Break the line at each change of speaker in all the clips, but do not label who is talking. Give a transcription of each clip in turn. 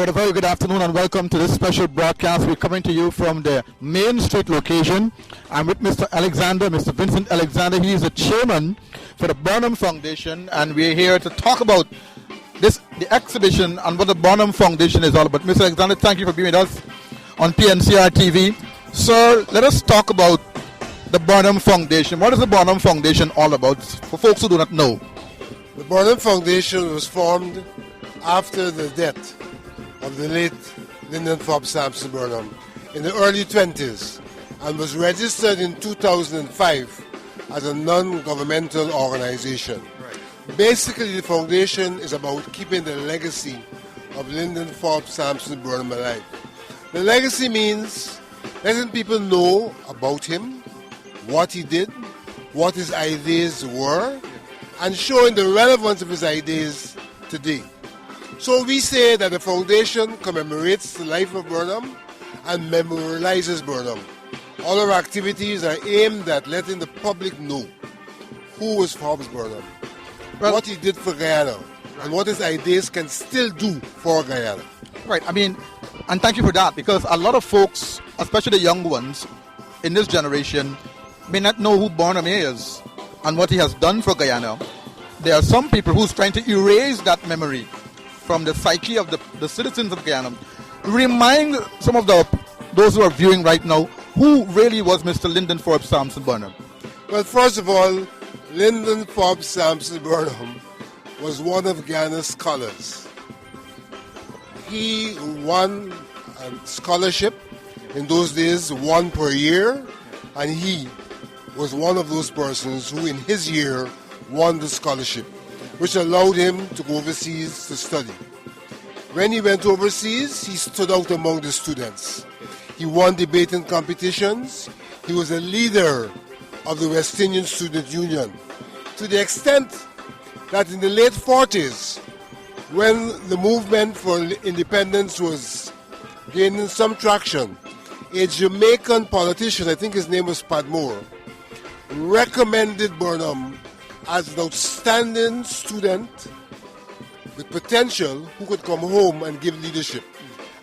right, a very good afternoon and welcome to this special broadcast. We're coming to you from the Main Street location. I'm with Mr. Vincent Alexander. He is the chairman for the Burnham Foundation, and we're here to talk about the exhibition and what the Burnham Foundation is all about. Mr. Alexander, thank you for being with us on PNCR TV. Sir, let us talk about the Burnham Foundation. What is the Burnham Foundation all about for folks who do not know?
The Burnham Foundation was formed after the death of the late Lyndon Forbes Sampson Burnham in the early 20s and was registered in 2005 as a non-governmental organization. Right. Basically, the foundation is about keeping the legacy of Lyndon Forbes Sampson Burnham alive. The legacy means letting people know about him, what he did, what his ideas were, and showing the relevance of his ideas today. So we say that the foundation commemorates the life of Burnham and memorializes Burnham. All our activities are aimed at letting the public know who was Forbes Burnham, what he did for Guyana, and what his ideas can still do for Guyana.
Right, and thank you for that, because a lot of folks, especially the young ones in this generation, may not know who Burnham is and what he has done for Guyana. There are some people who's trying to erase that memory from the psyche of the citizens of Guyana. Remind some of those who are viewing right now, who really was Mr. Lyndon Forbes Sampson Burnham?
Well, first of all, Lyndon Forbes Sampson Burnham was one of Guyana's scholars. He won a scholarship, in those days, one per year, and he was one of those persons who in his year won the scholarship, which allowed him to go overseas to study. When he went overseas, he stood out among the students. He won debating competitions. He was a leader of the West Indian Student Union, to the extent that in the late 40s, when the movement for independence was gaining some traction, a Jamaican politician, I think his name was Padmore, recommended Burnham as an outstanding student with potential who could come home and give leadership.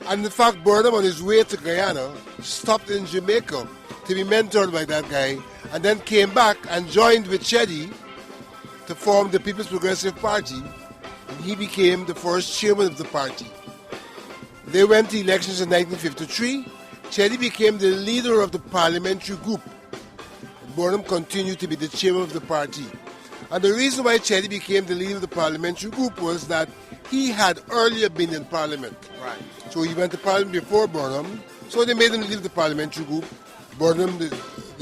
And in fact, Burnham, on his way to Guyana, stopped in Jamaica to be mentored by that guy, and then came back and joined with Chedi to form the People's Progressive Party, and he became the first chairman of the party. They went to elections in 1953. Chedi became the leader of the parliamentary group. Burnham continued to be the chairman of the party. And the reason why Chedi became the leader of the parliamentary group was that he had earlier been in parliament.
Right.
So he went to parliament before Burnham, so they made him lead the parliamentary group, Burnham the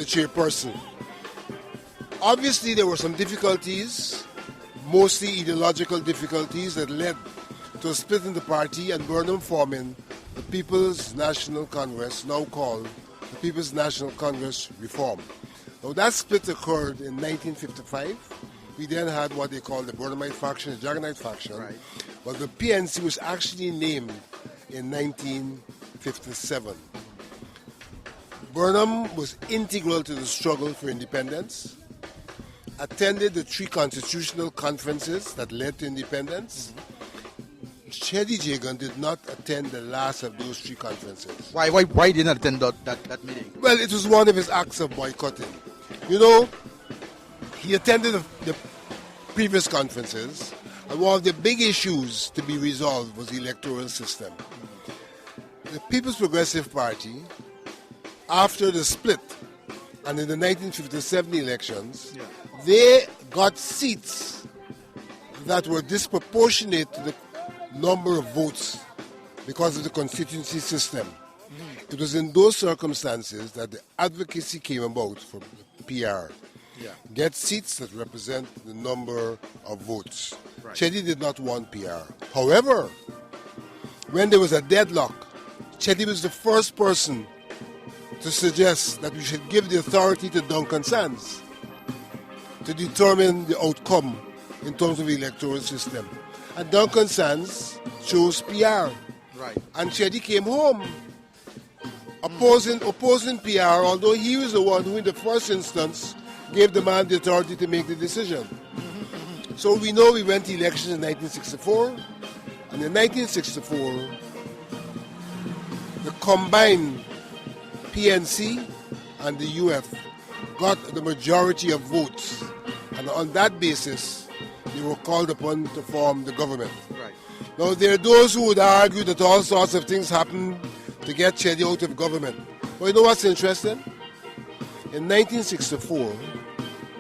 chairperson. Obviously there were some difficulties, mostly ideological difficulties, that led to a split in the party and Burnham forming the People's National Congress, now called the People's National Congress Reform. Now that split occurred in 1955. We then had what they called the Burnhamite faction, the Jaganite faction. Right. But the PNC was actually named in 1957. Burnham was integral to the struggle for independence, attended the 3 constitutional conferences that led to independence. Chedi Jagan did not attend the last of those 3 conferences.
Why did he not attend that meeting?
Well, it was one of his acts of boycotting. You know, he attended the previous conferences, and one of the big issues to be resolved was the electoral system. The People's Progressive Party, after the split and in the 1957 elections, they got seats that were disproportionate to the number of votes because of the constituency system. It was in those circumstances that the advocacy came about for PR. Get seats that represent the number of votes. Right. Chedi did not want PR. However, when there was a deadlock, Chedi was the first person to suggest that we should give the authority to Duncan Sands to determine the outcome in terms of the electoral system. And Duncan Sands chose PR.
Right.
And Chedi came home opposing PR, although he was the one who in the first instance gave the man the authority to make the decision. So we know we went to elections in 1964, and in 1964, combined PNC and the UF got the majority of votes, and on that basis they were called upon to form the government.
Right.
Now there are those who would argue that all sorts of things happened to get Chedi out of government. But you know what's interesting? In 1964,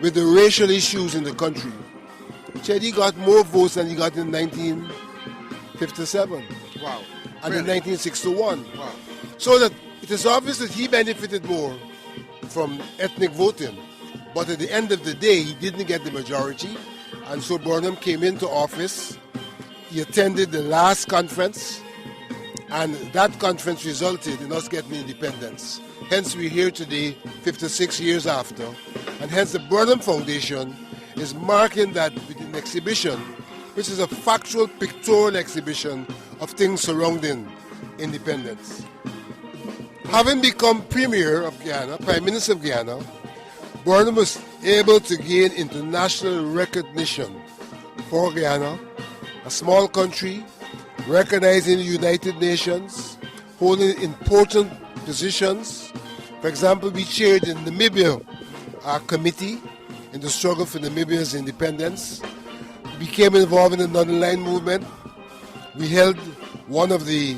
with the racial issues in the country, Chedi got more votes than he got in 1957.
Wow.
And
Really?
in 1961.
Wow.
So that it is obvious that he benefited more from ethnic voting. But at the end of the day, he didn't get the majority. And so Burnham came into office. He attended the last conference. And that conference resulted in us getting independence. Hence we're here today, 56 years after. And hence the Burnham Foundation is marking that with an exhibition, which is a factual pictorial exhibition of things surrounding independence. Having become Premier of Guyana, Prime Minister of Guyana, Burnham was able to gain international recognition for Guyana, a small country, recognized in the United Nations, holding important positions. For example, we chaired in Namibia our committee in the struggle for Namibia's independence. We became involved in the non-aligned movement. We held one of the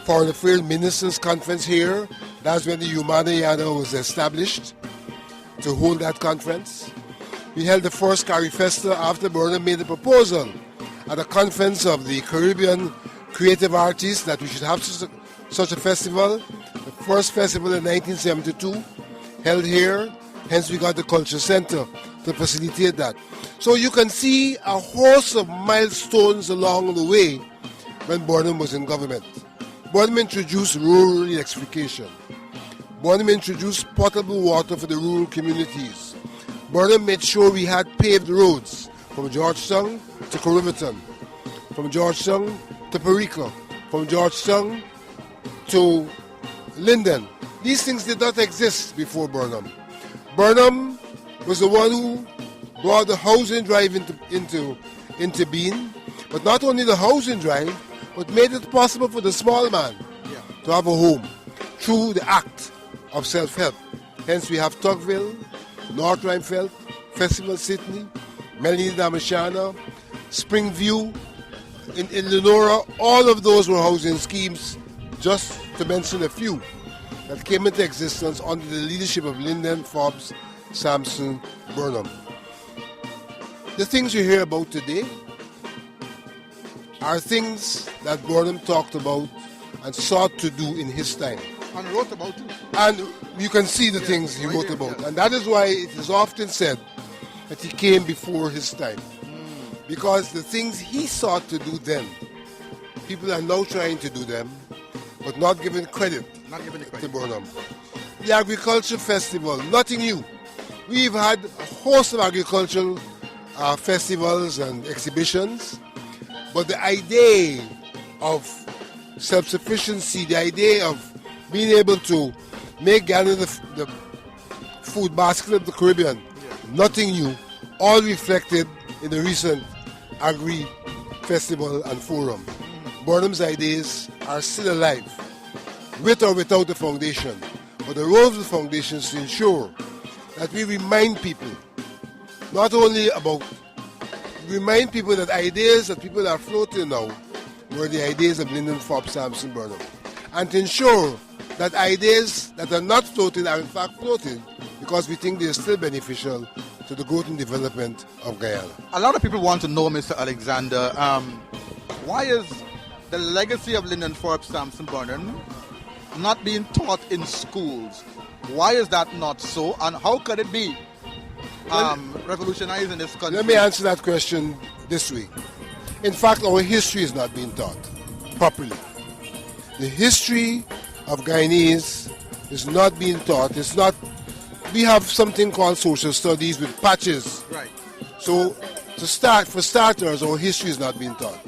Foreign Affairs Ministers' Conference here. That's when the Humana Yada was established to hold that conference. We held the first Carrie Festa after Burnham made a proposal at a conference of the Caribbean creative artists that we should have such a festival. The first festival in 1972 held here. Hence we got the Culture Center to facilitate that. So you can see a host of milestones along the way when Burnham was in government. Burnham introduced rural electrification. Burnham introduced potable water for the rural communities. Burnham made sure we had paved roads from Georgetown to Corriverton, from Georgetown to Perico, from Georgetown to Linden. These things did not exist before Burnham. Burnham was the one who brought the housing drive into being, but not only the housing drive, but made it possible for the small man to have a home through the act of self-help. Hence we have Tugville, North Rheinfeld, Festival Sydney, Melanie Damashana, Springview, in Lenora. All of those were housing schemes, just to mention a few, that came into existence under the leadership of Lyndon Forbes Sampson Burnham. The things you hear about today are things that Burnham talked about and sought to do in his time.
And wrote about it.
And you can see the things he wrote about. And that is why it is often said that he came before his time. Because the things he sought to do then, people are now trying to do them, but not giving credit to Burnham. The Agriculture Festival, nothing new. We've had a host of agricultural festivals and exhibitions, but the idea of self-sufficiency, the idea of being able to make Ghana the food basket of the Caribbean, nothing new, all reflected in the recent Agri Festival and Forum. Burnham's ideas are still alive, with or without the foundation. But the role of the foundation is to ensure that we remind people, not only about, remind people that ideas that people are floating now were the ideas of Lyndon Forbes Sampson Burnham. And to ensure that ideas that are not floating are in fact floating, because we think they're still beneficial to the growth and development of Guyana.
A lot of people want to know, Mr. Alexander, why is the legacy of Lyndon Forbes Sampson Burnham not being taught in schools? Why is that not so? And how could it be revolutionized in this country?
Let me answer that question this way. In fact, our history is not being taught properly. The history of Guyanese is not being taught. It's not. We have something called social studies with patches.
Right.
So, for starters, our history is not being taught.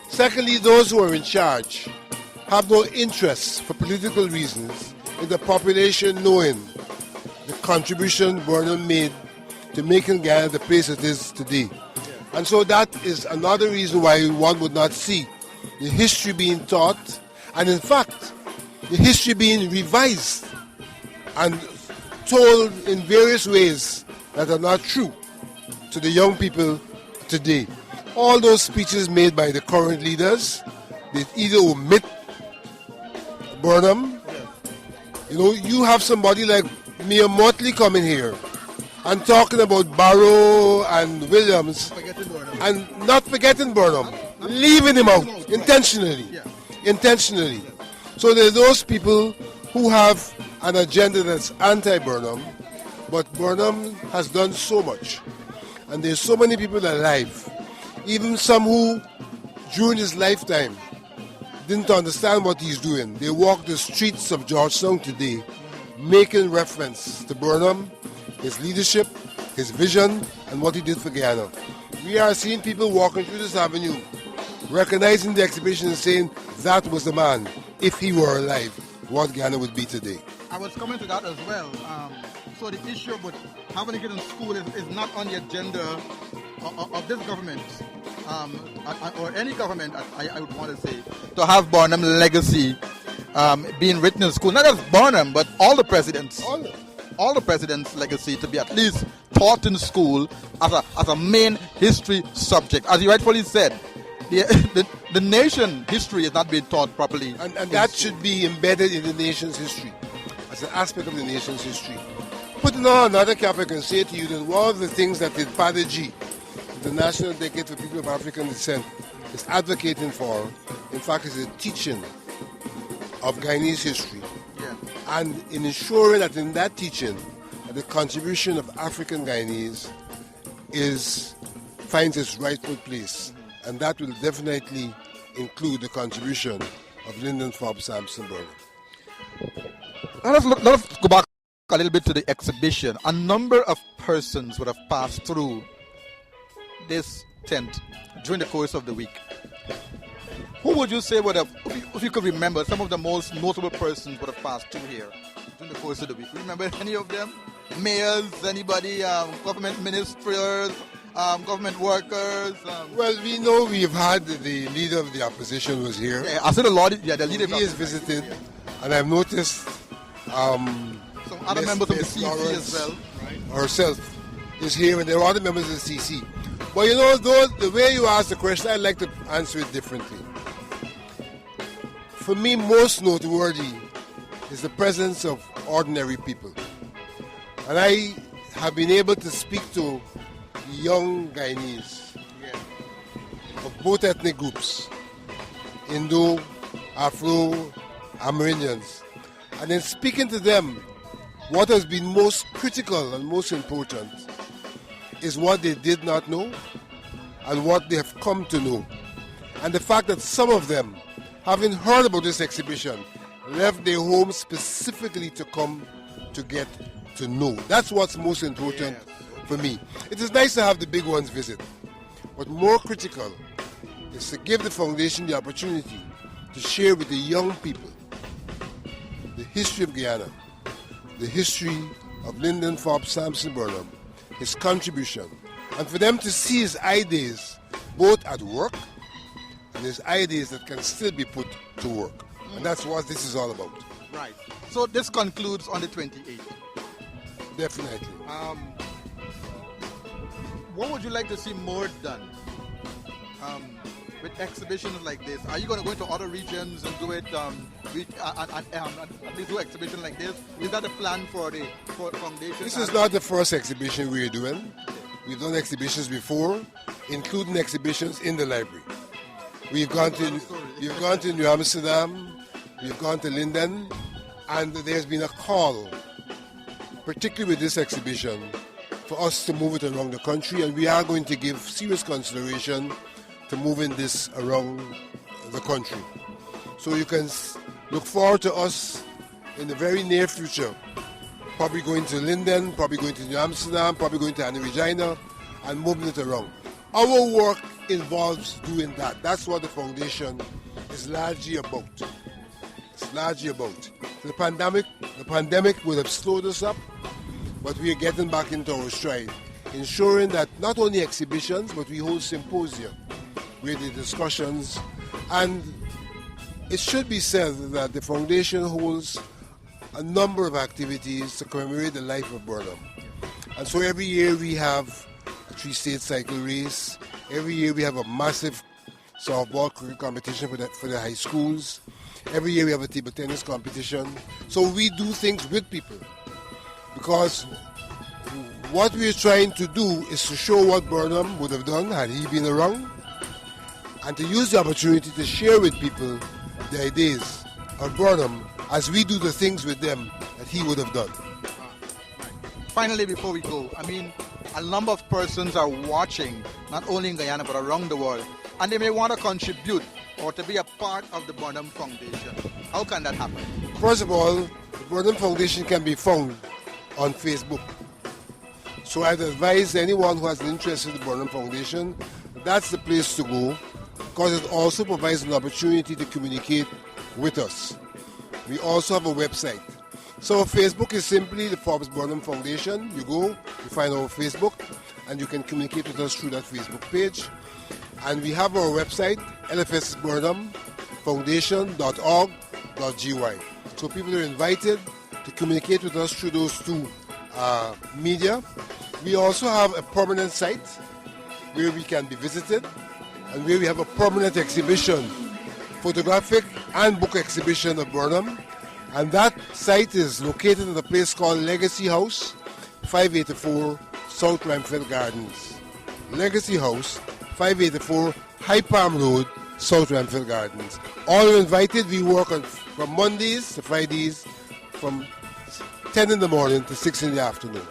Secondly, those who are in charge have no interest, for political reasons, in the population knowing the contribution Burnham made to making Guyana the place it is today. And so that is another reason why one would not see the history being taught. And in fact, the history being revised and told in various ways that are not true to the young people today. All those speeches made by the current leaders, they either omit Burnham. You know, you have somebody like Mia Motley coming here and talking about Barrow and Williams and not forgetting Burnham, leaving him out intentionally. Intentionally. So there are those people who have an agenda that's anti-Burnham, but Burnham has done so much. And there's so many people alive, even some who, during his lifetime, didn't understand what he's doing. They walk the streets of Georgetown today, making reference to Burnham, his leadership, his vision, and what he did for Guyana. We are seeing people walking through this avenue, recognizing the exhibition and saying that was the man, if he were alive, what Guyana would be today.
I was coming to that as well. So the issue about having a kid in school is not on the agenda of this government, or any government, I would want to say, to have Burnham legacy being written in school. Not just Burnham, but all the presidents. All the presidents' legacy to be at least taught in school as a main history subject. As you rightfully said, the nation history is not being taught properly.
And that should be embedded in the nation's history, as an aspect of the nation's history. Putting on another cap, I can say to you that one of the things that the Father G, the National Decade for People of African Descent, is advocating for, in fact, is a teaching of Guyanese history. And in ensuring that in that teaching, that the contribution of African Guyanese finds its rightful place. And that will definitely include the contribution of Lyndon Forbes Sampson Burnham.
Let us go back a little bit to the exhibition. A number of persons would have passed through this tent during the course of the week. Who would you say would have, if you could remember, some of the most notable persons would have passed through here during the course of the week? Remember any of them? Mayors, anybody, government ministers, government workers?
Well, we know we've had the leader of the opposition was here.
Yeah, I said the leader.
He is visited, and I've noticed
some other members of the CC as well.
Herself is here, and there are other members of the CC. But you know, the way you ask the question, I'd like to answer it differently. For me, most noteworthy is the presence of ordinary people. And I have been able to speak to young Guyanese of both ethnic groups, Indo, Afro, Amerindians. And in speaking to them, what has been most critical and most important is what they did not know and what they have come to know. And the fact that some of them, having heard about this exhibition, left their homes specifically to come to get to know. That's what's most important for me. It is nice to have the big ones visit, but more critical is to give the foundation the opportunity to share with the young people the history of Guyana, the history of Lyndon Forbes Sampson Burnham, his contribution, and for them to see his ideas both at work and his ideas that can still be put to work. And that's what this is all about.
Right. So this concludes on the 28th.
Definitely.
What would you like to see more done with exhibitions like this? Are you going to go into other regions and do it, at least do an exhibition like this? Is that a plan for the foundation?
This is not the first exhibition we're doing. We've done exhibitions before, including exhibitions in the library. We've gone to New Amsterdam, we've gone to Linden, and there's been a call, particularly with this exhibition, for us to move it around the country, and we are going to give serious consideration to moving this around the country. So you can look forward to us in the very near future, probably going to Linden, probably going to New Amsterdam, probably going to Annie Regina, and moving it around. Our work involves doing that. That's what the foundation is largely about. It's largely about. The pandemic would have slowed us up, but we are getting back into our stride, ensuring that not only exhibitions, but we hold symposia where the discussions and It should be said that the foundation holds a number of activities to commemorate the life of Burnham. And so every year we have a 3-state cycle race. Every year we have a massive softball cricket competition for the high schools. Every year we have a table tennis competition. So we do things with people. Because what we're trying to do is to show what Burnham would have done had he been around, and to use the opportunity to share with people the ideas of Burnham as we do the things with them that he would have done.
Finally, before we go, I mean, a number of persons are watching, not only in Guyana but around the world, and they may want to contribute or to be a part of the Burnham Foundation. How can that happen?
First of all, the Burnham Foundation can be found on Facebook. So I'd advise anyone who has an interest in the Burnham Foundation, that's the place to go, because it also provides an opportunity to communicate with us. We also have a website. So Facebook is simply the Forbes Burnham Foundation. You go, you find our Facebook, and you can communicate with us through that Facebook page. And we have our website, lfsburnhamfoundation.org.gy. So people are invited to communicate with us through those two media. We also have a permanent site where we can be visited and where we have a permanent exhibition, photographic and book exhibition of Burnham. And that site is located at a place called Legacy House, 584 South Ramfield Gardens. Legacy House, 584 High Palm Road, South Ramfield Gardens. All are invited. We work from Mondays to Fridays from 10 in the morning to 6 in the afternoon.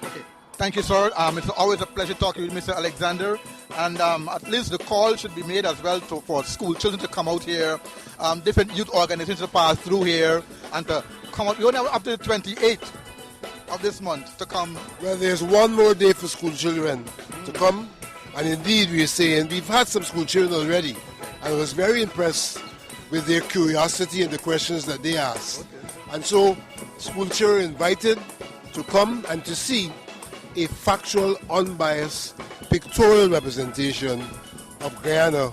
Okay. Thank you, sir. It's always a pleasure talking with Mr. Alexander. And at least the call should be made as well for school children to come out here, different youth organizations to pass through here, and to come out. You only have up to the 28th of this month to come.
Well, there's one more day for school children to come. And indeed, we're saying we've had some school children already. And I was very impressed with their curiosity and the questions that they asked. And so school children are invited to come and to see a factual, unbiased, pictorial representation of Guyana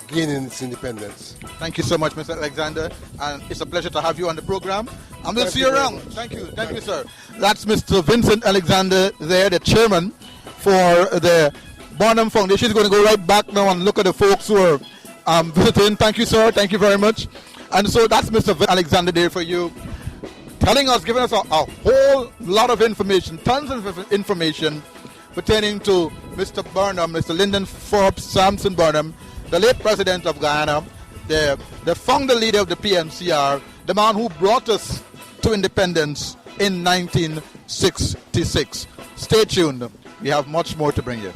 gaining its independence.
Thank you so much, Mr. Alexander, and it's a pleasure to have you on the program. And we'll see you around. Thank you, sir. That's Mr. Vincent Alexander there, the chairman for the Burnham Foundation. He's going to go right back now and look at the folks who are visiting. Thank you, sir. Thank you very much. And so that's Mr. Alexander there for you, telling us, giving us a whole lot of information, tons of information pertaining to Mr. Burnham, Mr. Lyndon Forbes Sampson Burnham, the late president of Guyana, the founder leader of the PMCR, the man who brought us to independence in 1966. Stay tuned. We have much more to bring you.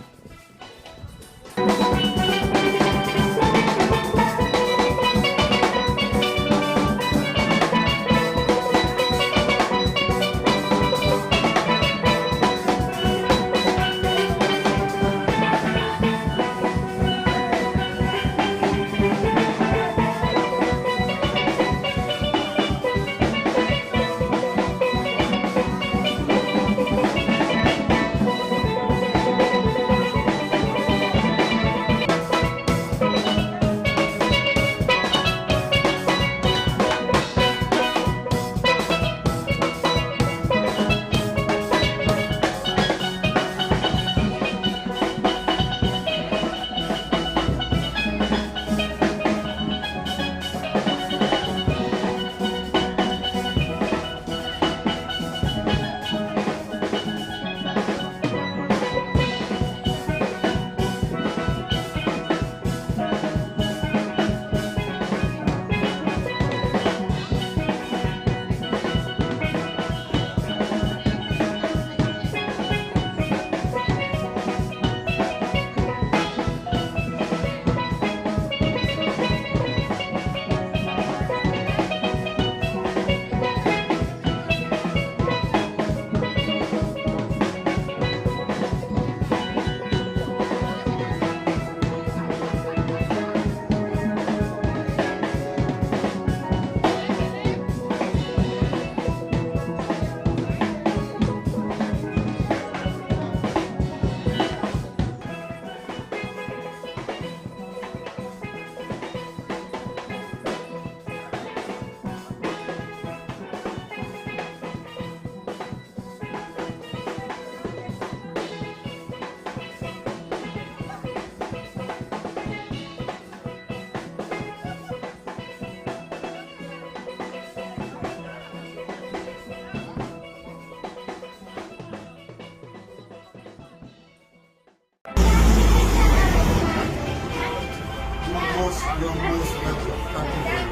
You're most welcome.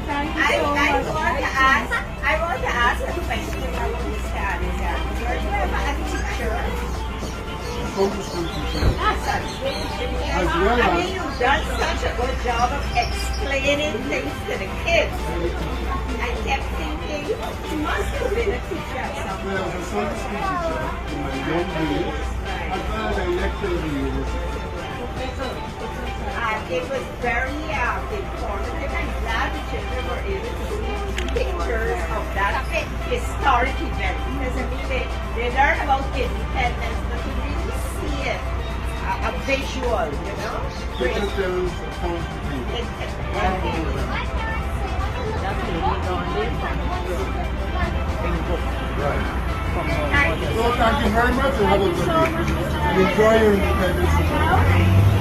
Thank you very much.
I want to ask a question about Mr. Alexander. Do you have a teacher?
Come to school teacher. As well
I
as
mean, you've done such a good job of explaining things to the kids. I kept thinking, you must have been a teacher at some
well,
point.
as a Sunday school teacher in my young days, as well as I lectured in the university.
And it was very informative. I'm glad the children were able to see pictures of that historic event. Because I mean, they learn about independence, but to really see it, a visual, you know?
They can tell us account to you. Right. So thank you very much and have a good day. And enjoy your independence.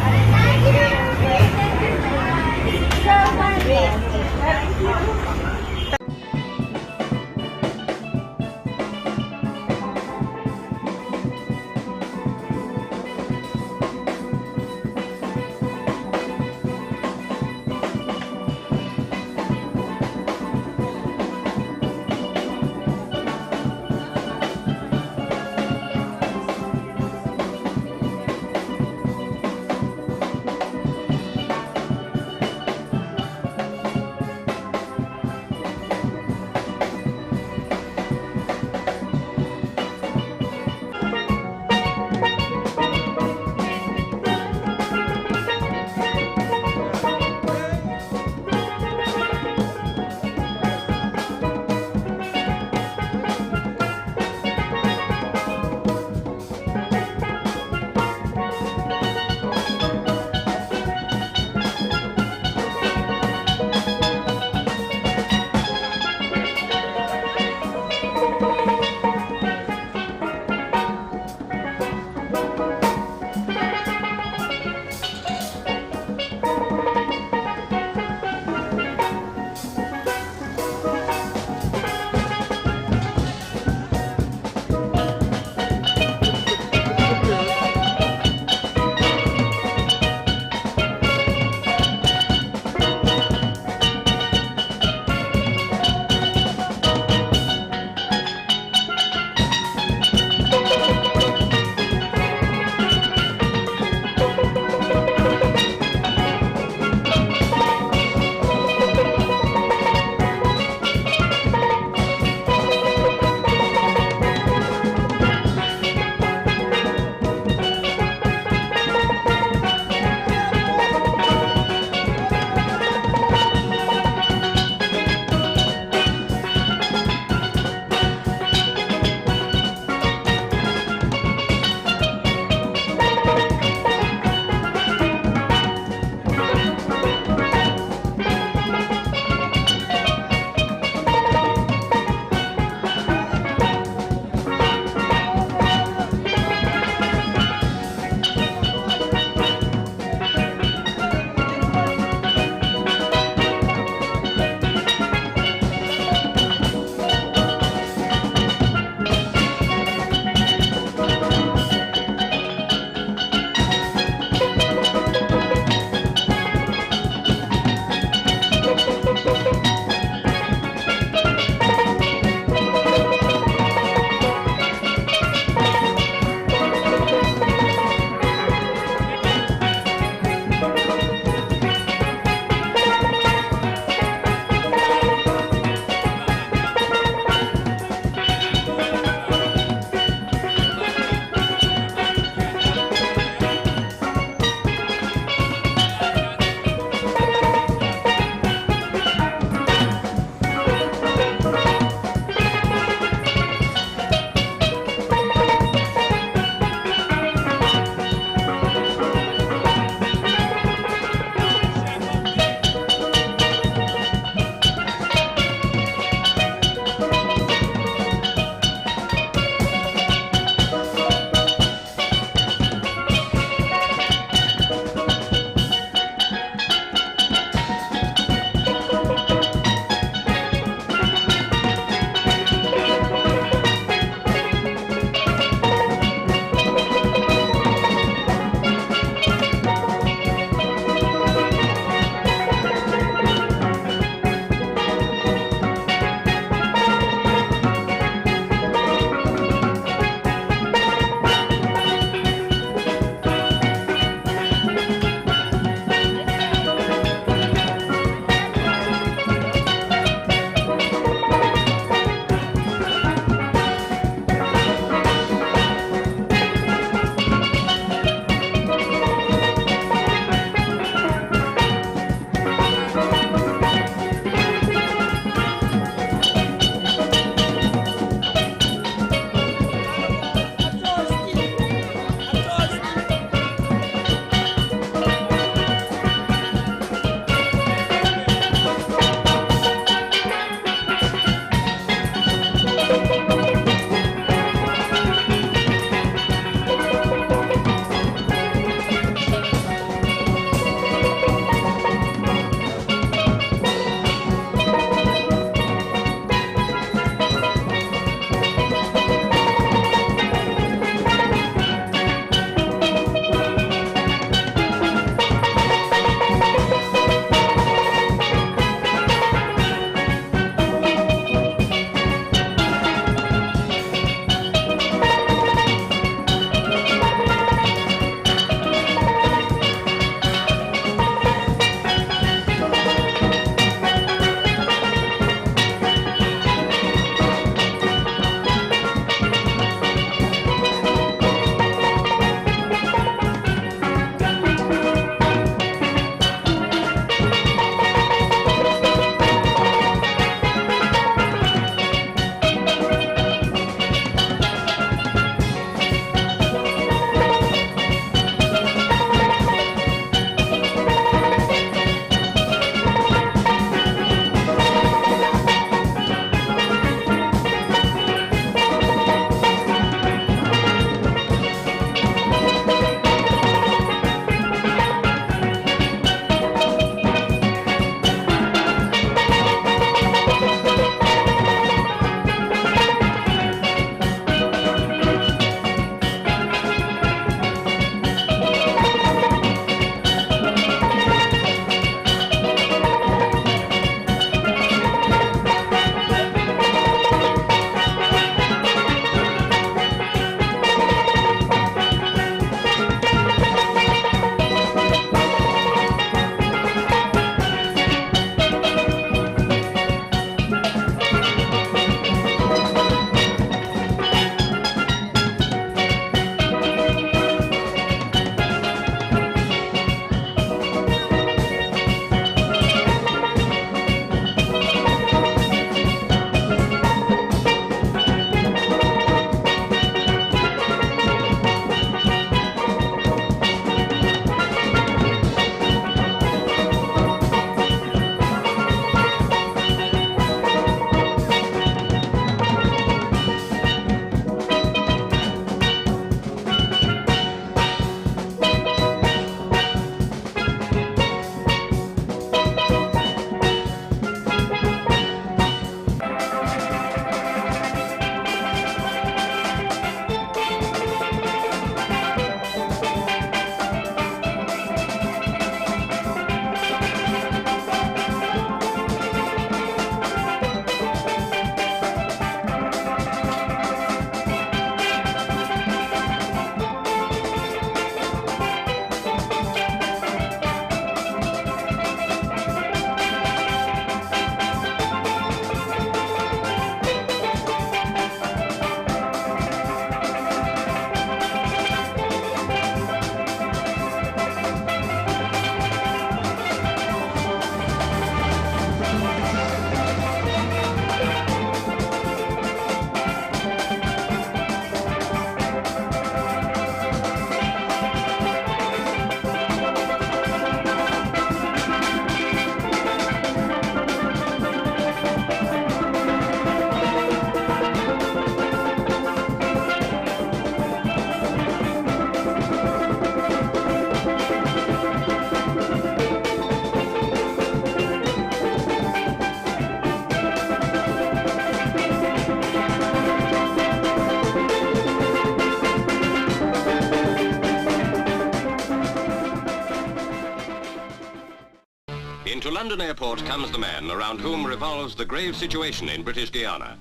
Into London Airport comes the man around whom revolves the grave situation in British Guiana.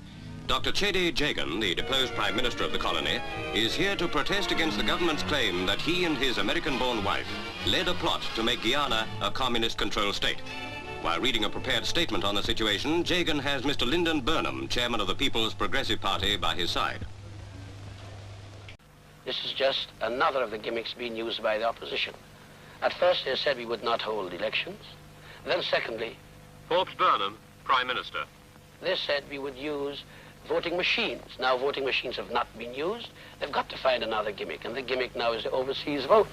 Dr. Chede Jagan, the deposed Prime Minister of the colony, is here to protest against the government's claim that he and his American-born wife led a plot to make Guyana a communist-controlled state. While reading a prepared statement on the situation, Jagan has Mr. Lyndon Burnham, chairman of the People's Progressive Party, by his side.
This is just another of the gimmicks being used by the opposition. At first they said we would not hold elections. Then secondly,
Forbes Burnham, Prime Minister.
they said we would use voting machines. Now voting machines have not been used. They've got to find another gimmick, and the gimmick now is the overseas vote,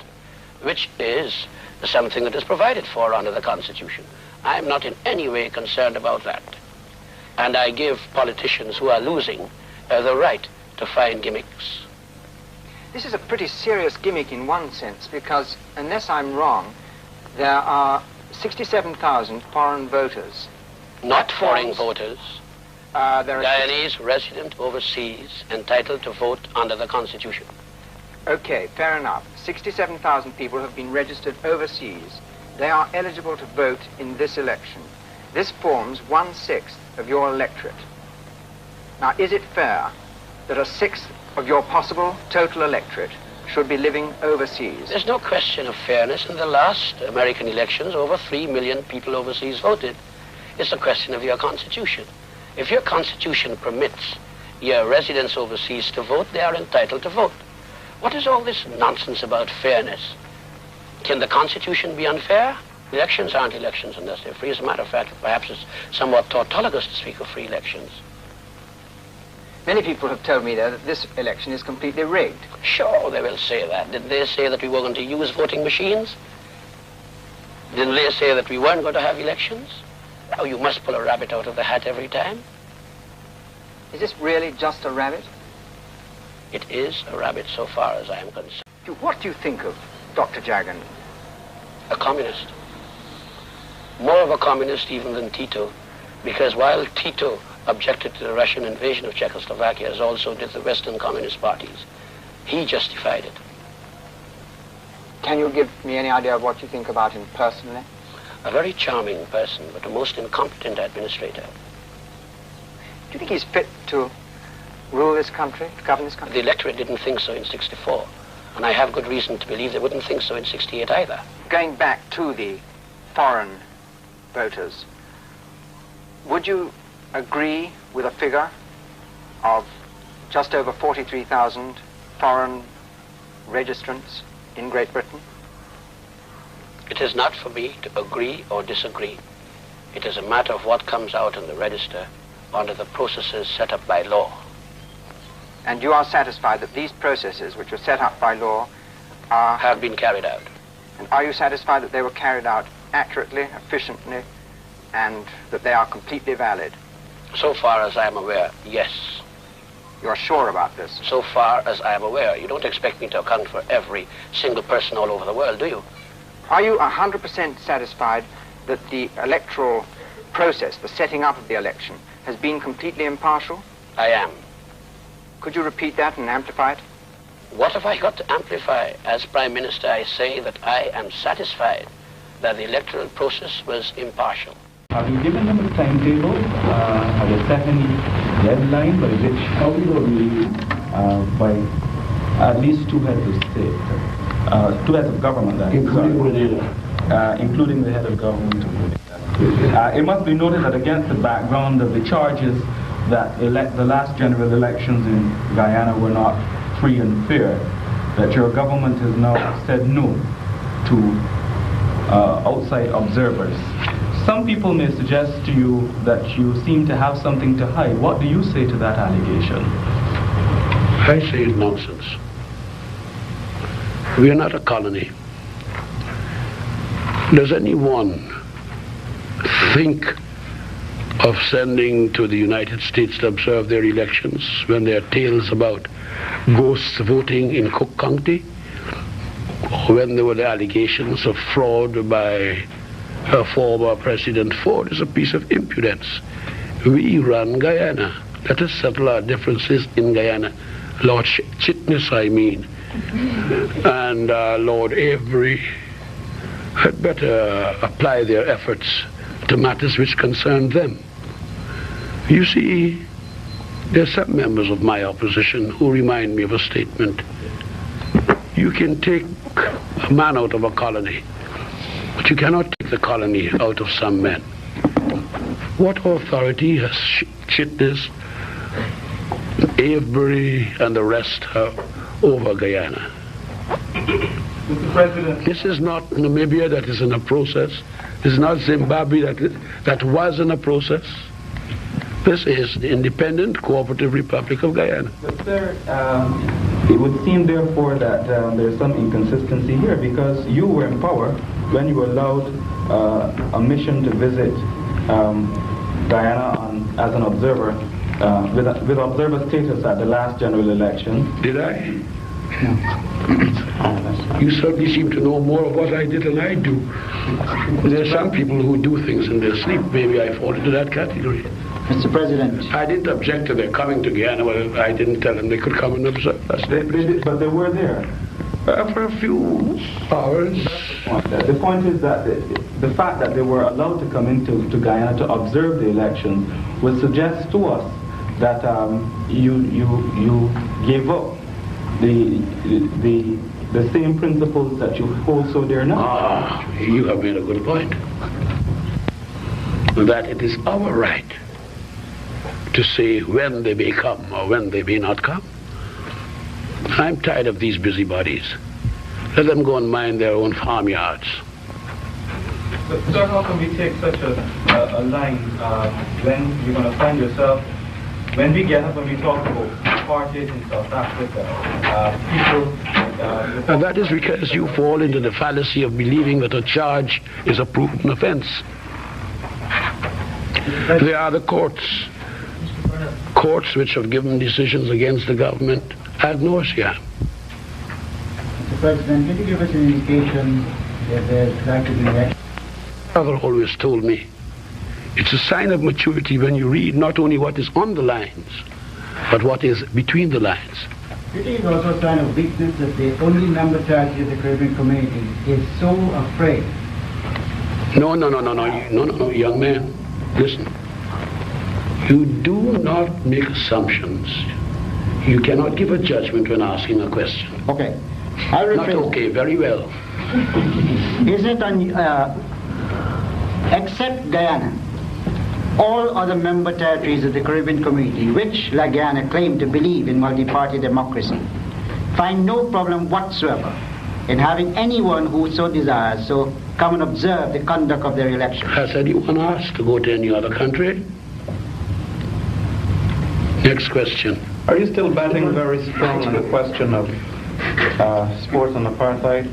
which is something that is provided for under the Constitution. I'm not in any way concerned about that. And I give politicians who are losing the right to find gimmicks.
This is a pretty serious gimmick in one sense, because unless I'm wrong, there are 67,000 foreign voters.
Not foreign voters.
There are
Guyanese resident overseas entitled to vote under the Constitution.
Okay, fair enough. 67,000 people have been registered overseas. They are eligible to vote in this election. This forms 1/6 of your electorate. Now, is it fair that a sixth of your possible total electorate should be living overseas?
There's no question of fairness. In the last American elections, over 3 million people overseas voted. It's a question of your Constitution. If your Constitution permits your residents overseas to vote, they are entitled to vote. What is all this nonsense about fairness? Can the Constitution be unfair? Elections aren't elections unless they're free. As a matter of fact, perhaps it's somewhat tautologous to speak of free elections.
Many people have told me, though, that this election is completely rigged.
Sure, they will say that. Did they say that we were going to use voting machines? Didn't they say that we weren't going to have elections? Now, you must pull a rabbit out of the hat every time.
Is this really just a rabbit?
It is a rabbit so far as I am concerned.
What do you think of Dr. Jagan?
A communist. More of a communist even than Tito, because while Tito objected to the Russian invasion of Czechoslovakia, as also did the Western communist parties, he justified it.
Can you give me any idea of what you think about him personally?
A very charming person, but a most incompetent administrator.
Do you think he's fit to rule this country, to govern this country?
The electorate didn't think so in '64, and I have good reason to believe they wouldn't think so in '68 either.
Going back to the foreign voters, would you agree with a figure of just over 43,000 foreign registrants in Great Britain?
It is not for me to agree or disagree. It is a matter of what comes out in the register under the processes set up by law.
And you are satisfied that these processes, which were set up by law,
Have been carried out.
And are you satisfied that they were carried out accurately, efficiently, and that they are completely valid?
So far as I am aware, yes.
You are sure about this?
So far as I am aware. You don't expect me to account for every single person all over the world, do you?
Are you 100% satisfied that the electoral process, the setting up of the election, has been completely impartial?
I am.
Could you repeat that and amplify it?
What have I got to amplify? As Prime Minister, I say that I am satisfied that the electoral process was impartial.
Have you given them a timetable? Have you set any deadline by which how we will be by at least two heads of state, two heads of government, including the head of government. It must be noted that against the background of the charges that the last general elections in Guyana were not free and fair, that your government has now said no to outside observers. Some people may suggest to you that you seem to have something to hide. What do you say to that allegation?
I say it's nonsense. We are not a colony. Does anyone think of sending to the United States to observe their elections when there are tales about ghosts voting in Cook County? When there were the allegations of fraud by former President Ford? Is a piece of impudence. We run Guyana. Let us settle our differences in Guyana. Lord Chitnis, I mean, and Lord Avery, had better apply their efforts to matters which concern them. You see, there are some members of my opposition who remind me of a statement. You can take a man out of a colony, but you cannot take the colony out of some men. What authority has shit this? Avebury and the rest over Guyana.
Mr. President.
This is not Namibia that is in a process. This is not Zimbabwe that was in a process. This is the independent cooperative Republic of Guyana.
But sir, it would seem therefore that there's some inconsistency here, because you were in power when you allowed a mission to visit Guyana as an observer, with observer status at the last general election.
Did I? No. You certainly seem to know more of what I did than I do. There are some people who do things in their sleep. Maybe I fall into that category.
Mr. President.
I didn't object to their coming to Guyana, but I didn't tell them they could come and observe.
But they were there.
For a few hours.
The point is that the fact that they were allowed to come into Guyana to observe the election would suggest to us that you gave up the same principles that you hold so dear now.
You have made a good point. That it is our right to say when they may come or when they may not come. I'm tired of these busybodies. Let them go and mind their own farmyards.
But sir, how can we take such a line when you're going to find yourself, when we talk about apartheid in South Africa, people...
And that is because you fall into the fallacy of believing that a charge is a proven offense. They are the courts which have given decisions against the government ad nauseam.
Mr. President, can you give us an indication that there's likely to be action?
Father always told me, it's a sign of maturity when you read not only what is on the lines, but what is between the lines.
It is also a sign of weakness that the only member charity of the Caribbean community is so afraid.
No, young man, listen. You do not make assumptions. You cannot give a judgment when asking a question.
Okay. I'll rephrase.
Not okay, very well.
Is it except Guyana, all other member territories of the Caribbean community, which, like Guyana, claim to believe in multi-party democracy, find no problem whatsoever in having anyone who so desires so come and observe the conduct of their election?
Has anyone asked to go to any other country? Next question.
Are you still batting very strong on the question of sports and apartheid?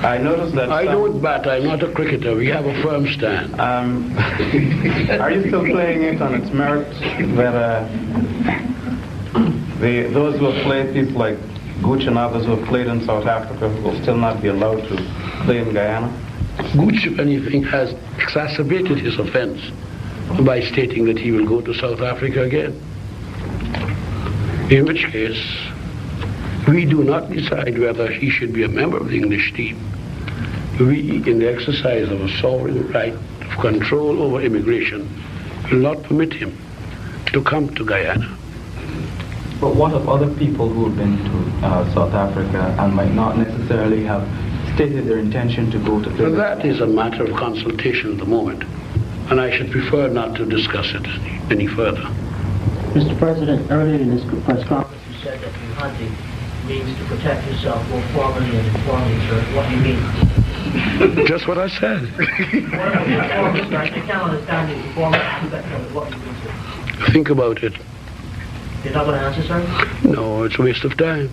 I noticed that...
I don't bat. I'm not a cricketer. We have a firm stand.
Are you still playing it on its merit that those who have played, people like Gooch and others who have played in South Africa, will still not be allowed to play in Guyana?
Gooch, if anything, has exacerbated his offense by stating that he will go to South Africa again. In which case, we do not decide whether he should be a member of the English team. We, in the exercise of a sovereign right of control over immigration, will not permit him to come to Guyana.
But what of other people who have been to South Africa and might not necessarily have stated their intention to go to
Well, that is a matter of consultation at the moment, and I should prefer not to discuss it any further.
Mr. President, earlier in this press conference, you said that you hunting means to protect yourself both formally and informally, sir. What do you mean?
Just what I said.
I can't understand the informal aspect of it. What do you mean, sir?
Think about it.
You're not going to answer, sir?
No, it's a waste of time.